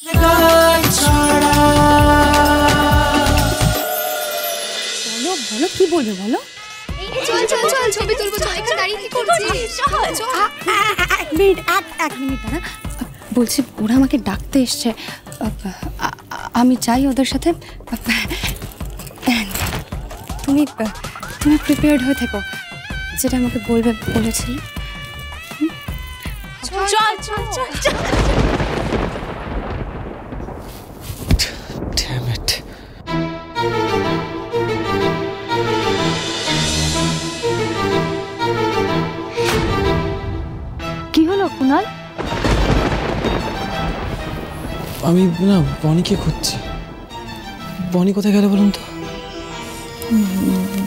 বলো বলো কি বলবে বলো। চল চল চল ছবি তুলবো, চল। একটু দাঁড়িয়ে কি করছিস? এক মিনিট দাঁড়া। বলছি ওরা আমাকে ডাকতে এসছে, আমি চাই ওদের সাথে। তুমি তুমি প্রিপেয়ার্ড হয়ে থেকো, যেটা আমাকে বলবে বলেছিল। চল চল চল চল। Damn it. কি হলো কুনাল? আমি না বনিকে খুঁজছি। বনি কোথায় গেল বলুন তো?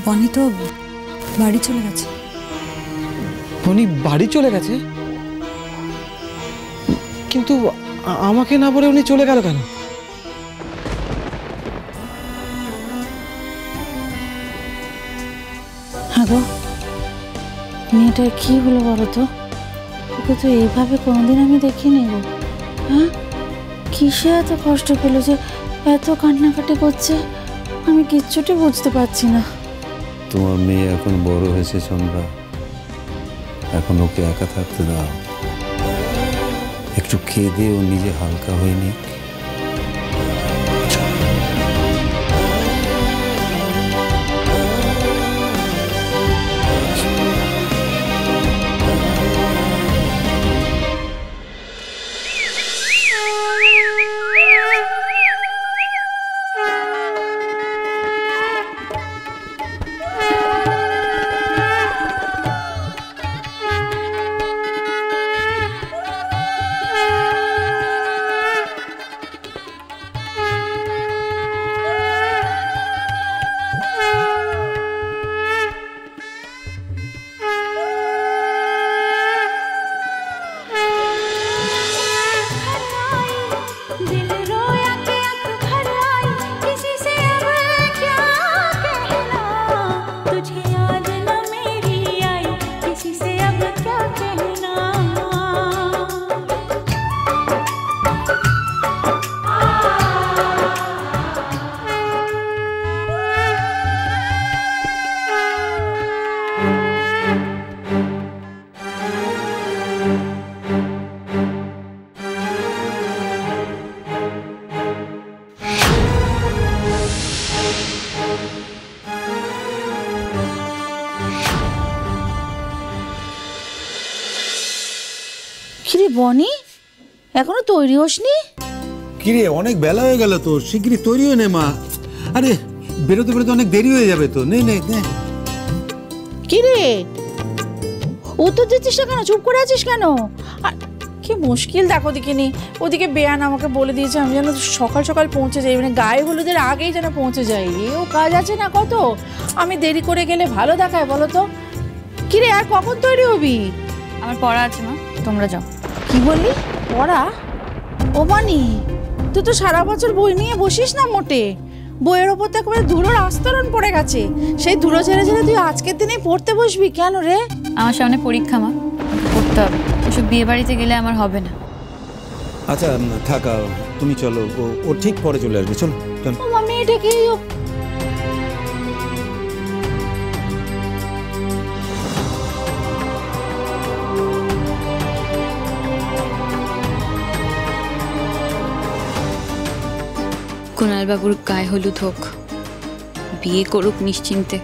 বনি তো বাড়ি চলে গেছে। বনি বাড়ি চলে গেছে? কিন্তু আমাকে না বলে উনি চলে গেল কেন? হ্যাঁ গো, মেয়েটার কি হলো বলো তো? ওকে তো এইভাবে কোনোদিন আমি দেখিনি গো। হ্যাঁ, কিসে এত কষ্ট পেলো যে এত কান্নাকাটি করছে, আমি কিচ্ছুটি বুঝতে পারছি না। তোমার মেয়ে এখন বড় হয়েছে চন্দ্রা, এখন ওকে একা থাকতে দাও। একটু খেয়ে দিয়ে ও নিজে হালকা হয়ে নিক। কিরে বনি, এখনো তৈরি হসনি? কিরে অনেক বেলা হয়ে গেল তো, শিগগিরই তৈরি হয়ে নে মা। আরে বেরোতে বেরোতে অনেক দেরি হয়ে যাবে তো। নে নে নে। কিরে উত্তর দিচ্ছিস না কেন? চুপ করে আছিস কেন? আর কি মুশকিল দেখো দেখিনি। ওদিকে বেয়ান আমাকে বলে দিয়েছে আমি যেন সকাল সকাল পৌঁছে যাই, মানে গায়ে হলুদের আগেই যেন পৌঁছে যাই। এও কাজ আছে না কত, আমি দেরি করে গেলে ভালো দেখায় বলো তো? কিরে আর কখন তৈরি হবি? আমার পড়া আছে মা, তোমরা যাও। কি বললি পড়া? ও বানি, তুই তো সারা বছর বই নিয়ে বসিস না মোটে। বইয়ের ওপর তো একেবারে ধুলোর আস্তরণ পড়ে গেছে। সেই ধুলো ঝেড়ে ঝেড়ে তুই আজকের দিনেই পড়তে বসবি কেন রে? আমার সামনে পরীক্ষা মা, পড়তে হবে। এসব বিয়ে বাড়িতে গেলে আমার হবে না। আচ্ছা থাকা, তুমি চলো, ও ঠিক পরে চলে আসবে। চলো চলো। ও মা, মেয়েটা কি? কুনাল বাবুর গায়ে হলুদ হোক, বিয়ে করুক নিশ্চিন্তে,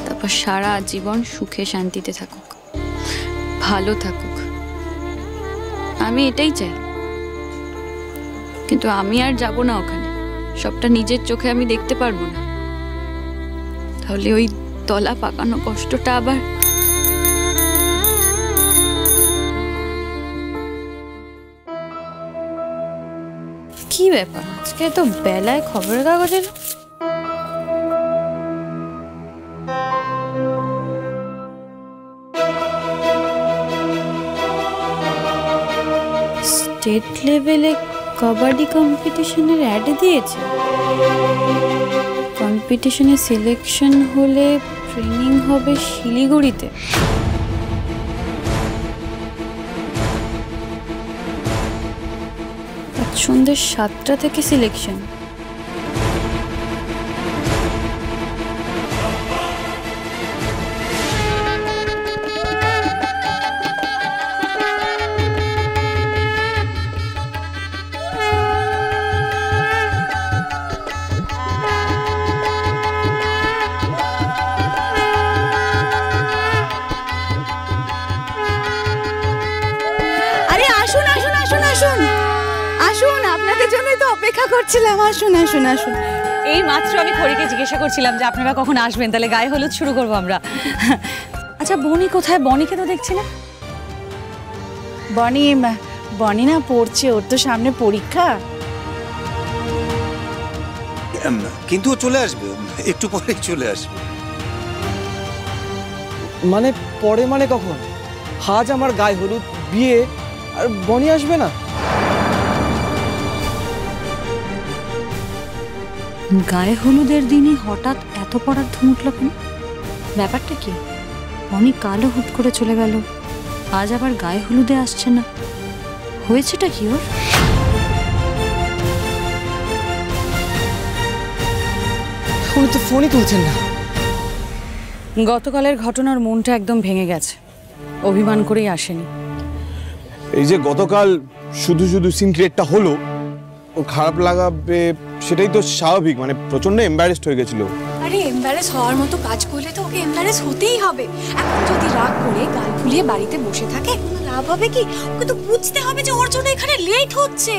তারপর সারা জীবন সুখে শান্তিতে থাকুক, ভালো থাকুক। আমি এটাই চাই। কিন্তু আমি আর যাব না ওখানে, সবটা নিজের চোখে আমি দেখতে পারবো না। তাহলে ওই তলা পাকানো কষ্টটা আবার। কি ব্যাপার, আজকে তো বেলায় খবরের কাগজ এলো? স্টেট লেভেলে কবাডি কম্পিটিশনের অ্যাড দিয়েছে। কম্পিটিশনে সিলেকশন হলে ট্রেনিং হবে শিলিগুড়িতে। সন্ধ্যে 7টা থেকে সিলেকশন। আসুন, আপনাদের জন্যই তো অপেক্ষা করছিলাম। আসুন আসুন আসুন। এই মাত্র আমি খড়িকে জিজ্ঞাসা করছিলাম যে আপনারা কখন আসবেন, তাহলে গায়ে হলুদ শুরু করবো আমরা। আচ্ছা বনি কোথায়? বনিকে তো দেখছি না। বনি না পড়ছে, ওর তো সামনে পরীক্ষা। কিন্তু ও চলে আসবে, একটু পরেই চলে আসবে। মানে পরে মানে কখন? আজ আমার গায়ে হলুদ, বিয়ে, আর বনি আসবে না? গায়ে হলুদের দিনই হঠাৎ এত পড়ার ধুম উঠল কেন? ব্যাপারটা কি? বনি কালো হুট করে চলে গেল, আজ আবার গায়ে হলুদে আসছে না। হয়েছেটা কি ওর? উনি তো ফোনই তুলছেন না। গতকালের ঘটনার মনটা একদম ভেঙে গেছে, অভিমান করেই আসেনি। এই যে গতকাল শুধু শুধু সিন ক্রিয়েটটা হলো, ও খারাপ লাগাবে সেটাই তো স্বাভাবিক। মানে প্রচন্ড এম্বারেসড হয়ে গেছিল। আরে এমবারেস হওয়ার মতো কাজ করলে তো ওকে এমবারেস হতেই হবে। এখন যদি রাগ করে গাল ফুলিয়ে বাড়িতে বসে থাকে কোনো লাভ হবে কি? ওকে তো বুঝতে হবে যে ওর জন্য এখানে লেট হচ্ছে।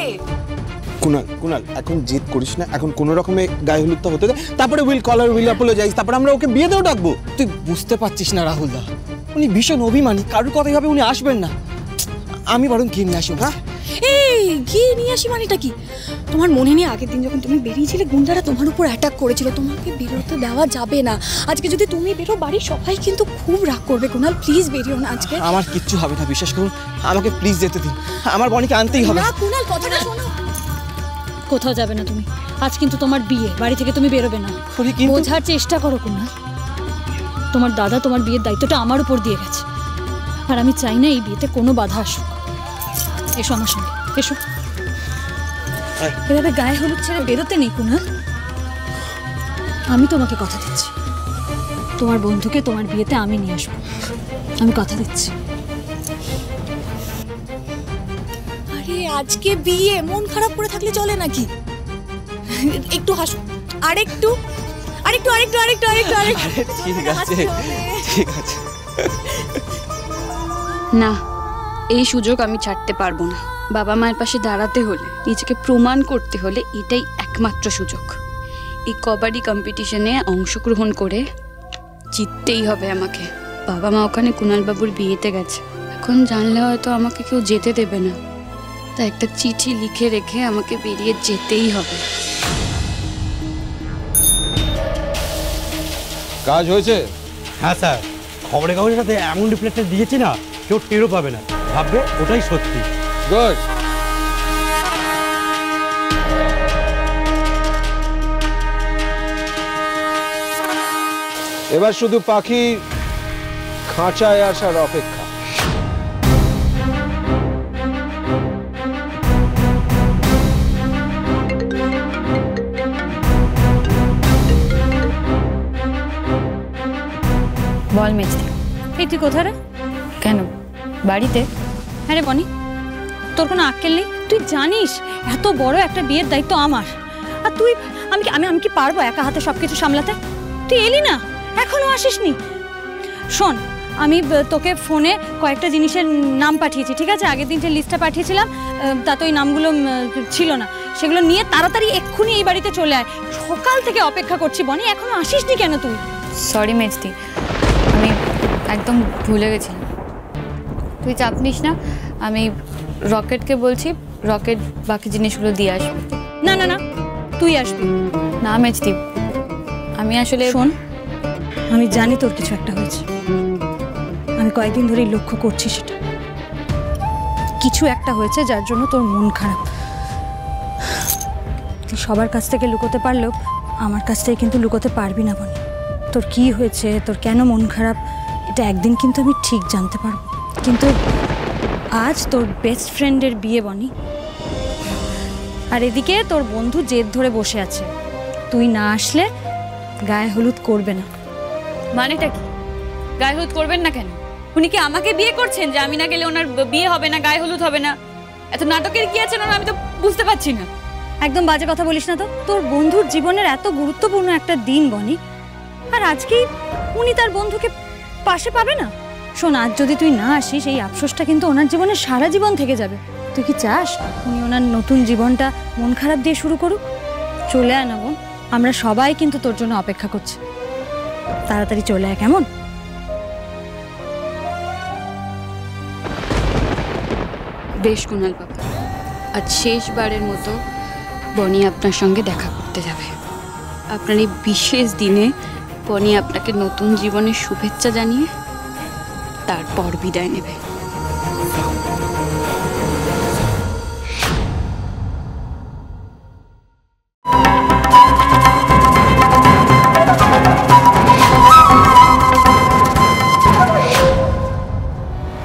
কুনাল এখন জেদ করিস না, এখন কোনো রকমে গায়ে হলুদটা হতে দে, তারপরে উইল কলার উইল অ্যাপোলোজাইজ, তারপরে আমরা ওকে বিয়েতেও ডাকবো। তুই বুঝতে পারছিস না রাহুল দা, উনি ভীষণ অভিমানী, কারোর কথাই ভাবে উনি আসবেন না। আমি বরং গিয়ে নিয়ে আসি। হ্যাঁ এই গিয়ে নিয়ে আসি মানেটা কি? তোমার মনে নেই আগের দিন যখন তুমি বেরিয়েছিলে গুন্ডারা তোমার উপর অ্যাটাক করেছিল? তোমাকে বেরোতে দেওয়া যাবে না। আজকে যদি তুমি বেরো বাড়ির সবাই কিন্তু খুব রাগ করবে। কুনাল প্লিজ বেরিও না আজকে। আমার কিচ্ছু হবে না, বিশ্বাস করুন। আমাকে প্লিজ যেতে দিন, আমার বনিকে আনতেই হবে। না কুনাল কথাটা শোনো। কোথাও যাবে না তুমি, আজ কিন্তু তোমার বিয়ে, বাড়ি থেকে তুমি বেরোবে না। বোঝার চেষ্টা করো কুনাল, তোমার দাদা তোমার বিয়ের দায়িত্বটা আমার উপর দিয়ে গেছে, আর আমি চাই না এই বিয়েতে কোনো বাধা আসুক। এসো আমার সঙ্গে, এসো। এভাবে গায়ে হলুদ ছেড়ে বেরোতে নেই কুনাল। আমি তোমাকে কথা দিচ্ছি, তোমার বন্ধুকে তোমার বিয়েতে আমি নিয়ে আসবো, আমি কথা দিচ্ছি। আরে আজকে বিয়ে, মন খারাপ করে থাকলে চলে নাকি? একটু হাসো, আরেকটু আরেকটু আরেকটু আরেকটু আরেকটু আরেকটু। ঠিক আছে ঠিক আছে। না, এই সুযোগ আমি ছাড়তে পারবো না। বাবা মায়ের পাশে দাঁড়াতে হলে, নিজেকে প্রমাণ করতে হলে এটাই একমাত্র সুযোগ। এই কবাডি কম্পিটিশনে অংশগ্রহণ করে জিততেই হবে আমাকে। বাবা মা ওখানে কুনালবাবুর বিয়েতে গেছে, এখন জানলে হয়তো আমাকে কেউ যেতে দেবে না। তাই একটা চিঠি লিখে রেখে আমাকে বেরিয়ে যেতেই হবে। কাজ হয়েছে? হ্যাঁ স্যার, খবরের কাগজের সাথে এমন রিফ্লেক্টার দিয়েছি না, কেউ টেরও পাবে না, ভাববে ওটাই সত্যি। গুড। এবার শুধু পাখি খাঁচায় আসার অপেক্ষা। বল মেজদি, এই তুই কোথায় রে? কেন, বাড়িতে? হ্যাঁ রে বনি, তোর কোনো আক্কেল নেই? তুই জানিস এত বড় একটা বিয়ের দায়িত্ব আমার, আর তুই আমি কি পারবো একা হাতে সবকিছু সামলাতে? তুই এলি না, এখনো আসিসনি। শোন, আমি তোকে ফোনে কয়েকটা জিনিসের নাম পাঠিয়েছি, ঠিক আছে? আগের দিন যে লিস্টটা পাঠিয়েছিলাম তাতে ওই নামগুলো ছিল না, সেগুলো নিয়ে তাড়াতাড়ি এক্ষুনি এই বাড়িতে চলে আয়। সকাল থেকে অপেক্ষা করছি বনি, এখনো আসিসনি কেন তুই? সরি মেজদি, আমি একদম ভুলে গেছিলাম। তুই চাপ নিস না, আমি রকেটকে বলছি, রকেট বাকি জিনিসগুলো দিয়ে আসবে। না না না, তুই আসবি না মেজদি, আমি আসলে শোন, আমি জানি তোর কিছু একটা হয়েছে, আমি কয়েকদিন ধরেই লক্ষ্য করছি সেটা। কিছু একটা হয়েছে যার জন্য তোর মন খারাপ। তুই সবার কাছ থেকে লুকোতে পারলেও আমার কাছ থেকে কিন্তু লুকোতে পারবি না বনি। তোর কি হয়েছে, তোর কেন মন খারাপ, এটা একদিন কিন্তু আমি ঠিক জানতে পারবো। কিন্তু আজ তোর বেস্ট ফ্রেন্ডের বিয়ে বনি, আর এদিকে তোর বন্ধু জেদ ধরে বসে আছে, তুই না আসলে গায়ে হলুদ করবে না। মানেটা কি? গায়ে হলুদ করবেন না কেন? উনি কি আমাকে বিয়ে করছেন যে আমি না গেলে ওনার বিয়ে হবে না, গায়ে হলুদ হবে না? এত নাটকের কি আছে না আমি তো বুঝতে পারছি না। একদম বাজে কথা বলিস না তো। তোর বন্ধুর জীবনের এত গুরুত্বপূর্ণ একটা দিন বনি, আর আজকেই উনি তার বন্ধুকে পাশে পাবে না? শোন, আজ যদি তুই না আসিস এই আফসোসটা কিন্তু ওনার জীবনে সারা জীবন থেকে যাবে। তুই কি চাস উনি ওনার নতুন জীবনটা মন খারাপ দিয়ে শুরু করুক? চলে আয় না বোন, আমরা সবাই কিন্তু তোর জন্য অপেক্ষা করছি। তাড়াতাড়ি চলে আয়, কেমন? বেশ কুনাল বাবা, আজ শেষবারের মতো বনি আপনার সঙ্গে দেখা করতে যাবে। আপনার এই বিশেষ দিনে বনি আপনাকে নতুন জীবনের শুভেচ্ছা জানিয়ে তারপর বিদায় নেবে।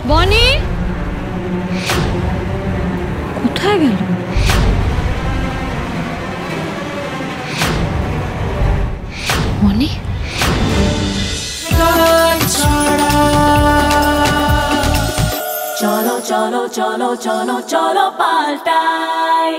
বনি কোথায় গেল? বনি cholo cholo cholo cholo cholo paltai